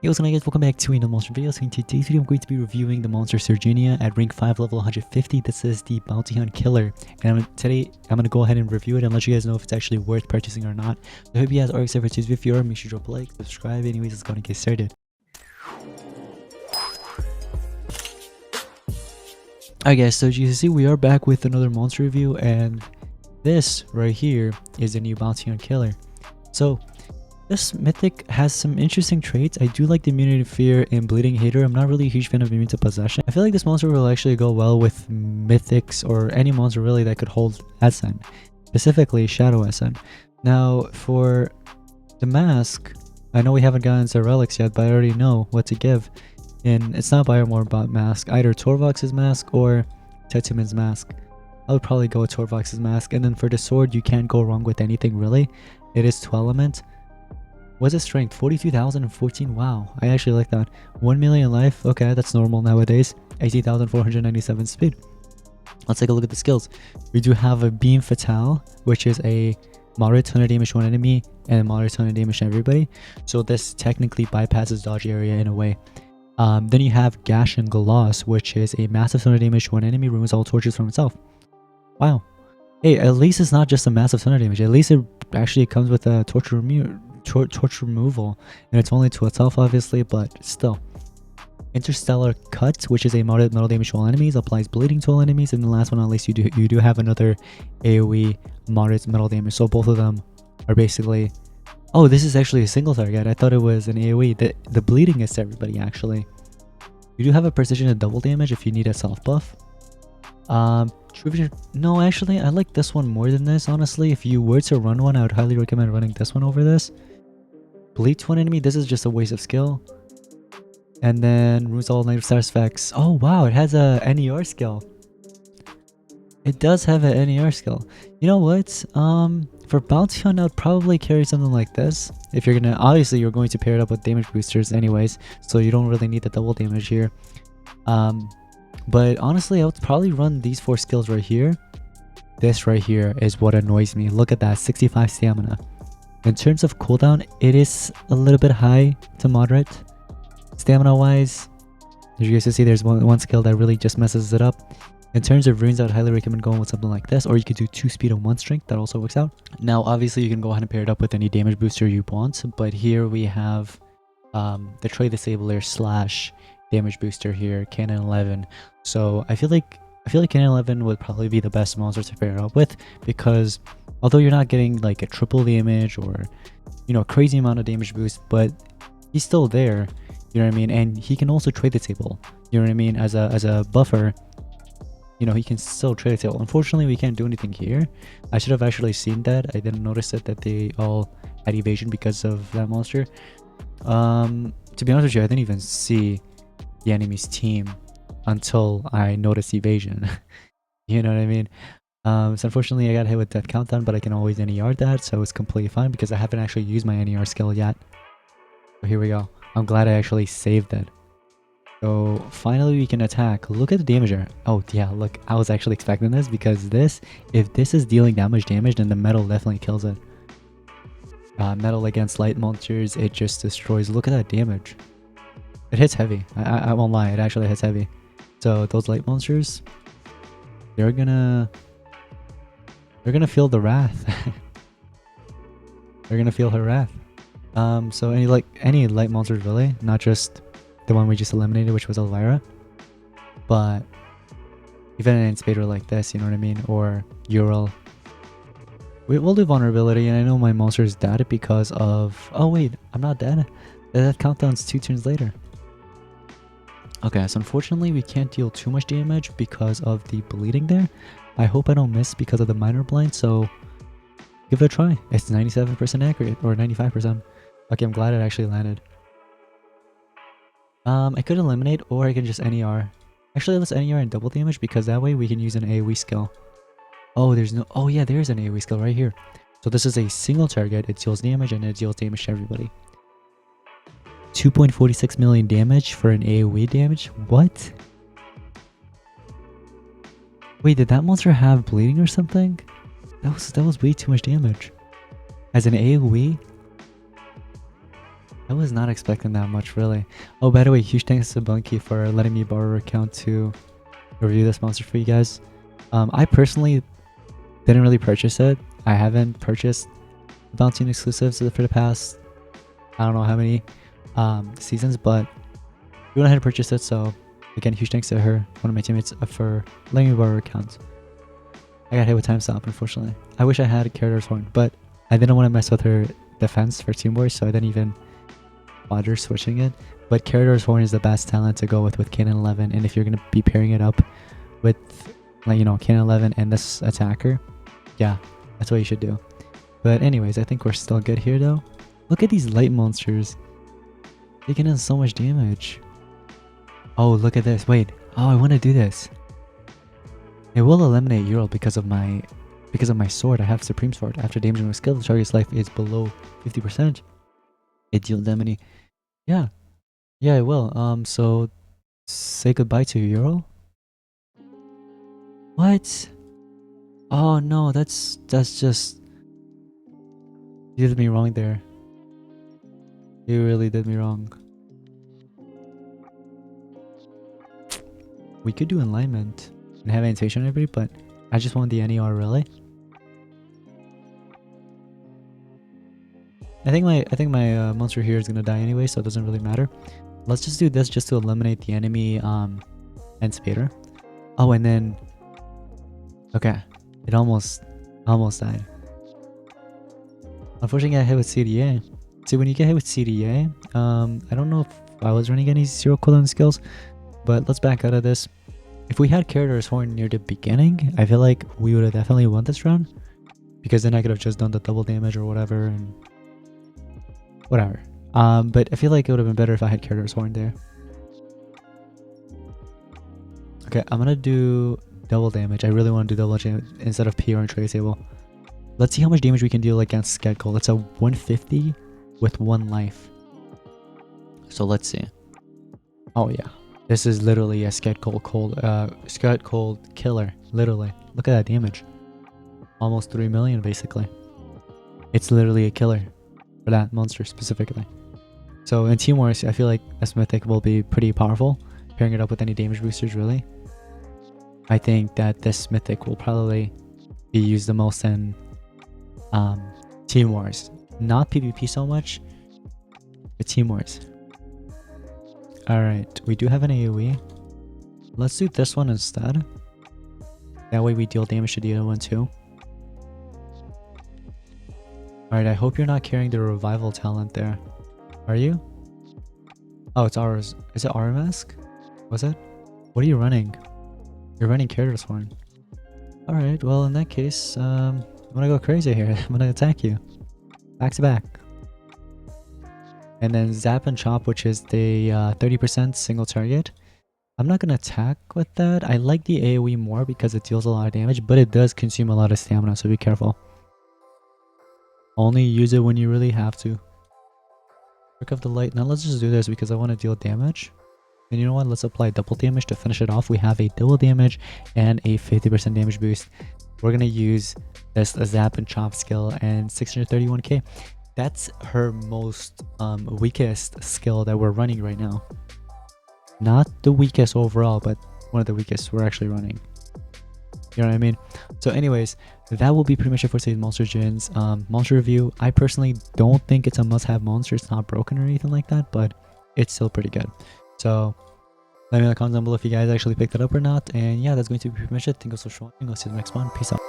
Hey, what's going on, guys? Welcome back to another monster video. So in today's video, I'm going to be reviewing the monster Surgenia at rank 5 level 150. This is the bounty hunt killer. And today, I'm going to go ahead and review it and let you guys know if it's actually worth purchasing or not. So I hope you guys are excited for today's video. If you are, make sure to drop a like, subscribe. Anyways, let's go and get started. Alright guys, so as you can see, we are back with another monster review. And this right here is a new bounty hunt killer. So this mythic has some interesting traits. I do like the immunity to fear and bleeding hater. I'm not really a huge fan of immune to possession. I feel like this monster will actually go well with mythics or any monster really that could hold SN, specifically Shadow SN. Now for the mask, I know we haven't gotten to relics yet, but I already know what to give. And it's not Biomore mask, either Torvox's mask or Tetumin's mask. I would probably go with Torvox's mask. And then for the sword, you can't go wrong with anything really. It is 2 element. What's its strength? 42,014. Wow, I actually like that. 1 million life. Okay, that's normal nowadays. 18,497 speed. Let's take a look at the skills. We do have a beam fatale, which is a moderate ton of damage to one enemy and moderate ton of damage to everybody. So this technically bypasses dodge area in a way. Then you have gash and gloss, which is a massive ton of damage to one enemy, removes all torches from itself. Wow. Hey, at least it's not just a massive ton of damage. At least it actually comes with a torch removal, and it's only to itself obviously, but still. Interstellar cut, which is a moderate metal damage to all enemies, applies bleeding to all enemies, and the last one, at least you do have another AoE moderate metal damage. So both of them are basically. Oh, this is actually a single target. I thought it was an AoE. The bleeding is to everybody actually. You do have a precision and double damage if you need a self buff. True vision. No, actually, I like this one more than this, honestly. If you were to run one, I would highly recommend running this one over this. Bleed to one enemy, this is just a waste of skill. And then removes all negative status effects. Oh wow, it has a NER skill. It does have a NER skill. You know what? For bounty hunt, I would probably carry something like this. If you're gonna, obviously you're going to pair it up with damage boosters anyways, so you don't really need the double damage here. But honestly, I would probably run these 4 skills right here. This right here is what annoys me. Look at that, 65 stamina. In terms of cooldown, it is a little bit high to moderate. Stamina wise, as you guys can see, there's one skill that really just messes it up. In terms of runes, I would highly recommend going with something like this, or you could do 2 speed and 1 strength. That also works out. Now obviously you can go ahead and pair it up with any damage booster you want, but here we have the Trade Disabler slash damage booster here, Cannon 11. So I feel like Cannon 11 would probably be the best monster to pair up with, because although you're not getting like a triple damage or, you know, a crazy amount of damage boost, but he's still there, you know what I mean? And he can also trade the table, you know what I mean? As a buffer, you know, he can still trade the table. Unfortunately, we can't do anything here. I should have actually seen that. I didn't notice it, that they all had evasion because of that monster. To be honest with you, I didn't even see the enemy's team until I noticed evasion. You know what I mean? So unfortunately I got hit with death countdown, but I can always NER that, so it's completely fine because I haven't actually used my NER skill yet. So here we go. I'm glad I actually saved it. So finally we can attack. Look at the damage there. Oh yeah, look, I was actually expecting this, because this, if this is dealing that much damage, then the metal definitely kills it. Metal against light monsters, it just destroys. Look at that damage. It hits heavy. I won't lie, it actually hits heavy. So those light monsters, they're gonna feel the wrath. They're gonna feel her wrath. So any light monsters really, not just the one we just eliminated, which was Elvira, but even an Spader like this, you know what I mean, or Ural. We'll do vulnerability, and I know my monster is dead because of. Oh wait, I'm not dead. That countdown's 2 turns later. Okay, so unfortunately we can't deal too much damage because of the bleeding there. I hope I don't miss because of the minor blind, so give it a try. It's 97% accurate, or 95%. Okay, I'm glad it actually landed. I could eliminate, or I can just NER. Actually, let's NER and double damage, because that way we can use an AoE skill. Oh, there's no. Oh yeah, there's an AoE skill right here. So this is a single target. It deals damage, and it deals damage to everybody. 2.46 million damage for an AoE damage? What? Wait, did that monster have bleeding or something? That was way too much damage. As an AoE? I was not expecting that much, really. Oh, by the way, huge thanks to Bunky for letting me borrow her account to review this monster for you guys. I personally didn't really purchase it. I haven't purchased Bounty exclusives for the past, I don't know how many seasons, but we went ahead and purchased it. So again, huge thanks to her, one of my teammates, for letting me borrow her account. I got hit with time stop, unfortunately. I wish I had Carrier's Horn, but I didn't want to mess with her defense for Team Wars, so I didn't even bother switching it. But Carrier's Horn is the best talent to go with Kanan 11, and if you're going to be pairing it up with, like, you know, Kanan 11 and this attacker, yeah, that's what you should do. But anyways, I think we're still good here, though. Look at these light monsters. Taking in so much damage. Oh, look at this. Wait. Oh, I want to do this. It will eliminate Ural because of my sword. I have Supreme Sword. After damaging with skill, the target's life is below 50%. It deals damage. Yeah. Yeah, it will. So say goodbye to Ural. What? Oh no, that's just, you did me wrong there. You really did me wrong. We could do alignment and have annotation on everybody, but I just want the NER, really. I think my monster here is gonna die anyway, so it doesn't really matter. Let's just do this just to eliminate the enemy and Spader. Oh, and then okay, it almost died. Unfortunately, I got hit with CDA. See, when you get hit with CDA, I don't know if I was running any zero cooldown skills, but let's back out of this. If we had Carrier's Horn near the beginning, I feel like we would have definitely won this round, because then I could have just done the double damage or whatever and whatever. But I feel like it would have been better if I had Carrier's Horn there. Okay, I'm gonna do double damage. I really want to do double damage instead of PR and Trade Table. Let's see how much damage we can deal against Sketcold. It's a 150 with 1 life. So let's see. Oh yeah, this is literally a Sketcold killer. Literally, look at that damage. Almost 3 million basically. It's literally a killer for that monster specifically. So in Team Wars, I feel like this Mythic will be pretty powerful. Pairing it up with any damage boosters, really. I think that this Mythic will probably be used the most in Team Wars. Not PvP so much, but Team Wars. Alright, we do have an AoE. Let's do this one instead. That way we deal damage to the other one too. Alright, I hope you're not carrying the revival talent there. Are you? Oh, it's ours. Is it our mask? Was it? What are you running? You're running Carrier's Horn. Alright, well in that case, I'm gonna go crazy here. I'm gonna attack you. Back to back. And then Zap and Chop, which is the 30% single target. I'm not gonna attack with that. I like the AoE more because it deals a lot of damage, but it does consume a lot of stamina, so be careful. Only use it when you really have to. Work of the light. Now let's just do this because I want to deal damage. And you know what? Let's apply double damage to finish it off. We have a double damage and a 50% damage boost. We're going to use this Zap and Chop skill and 631k. That's her most weakest skill that we're running right now. Not the weakest overall, but one of the weakest we're actually running. You know what I mean? So anyways, that will be pretty much it for today's Monster Gens monster review. I personally don't think it's a must-have monster. It's not broken or anything like that, but it's still pretty good. So let me know in the comments down below if you guys actually picked it up or not. And yeah, that's going to be pretty much it. Thank you so much for watching. I'll see you in the next one. Peace out.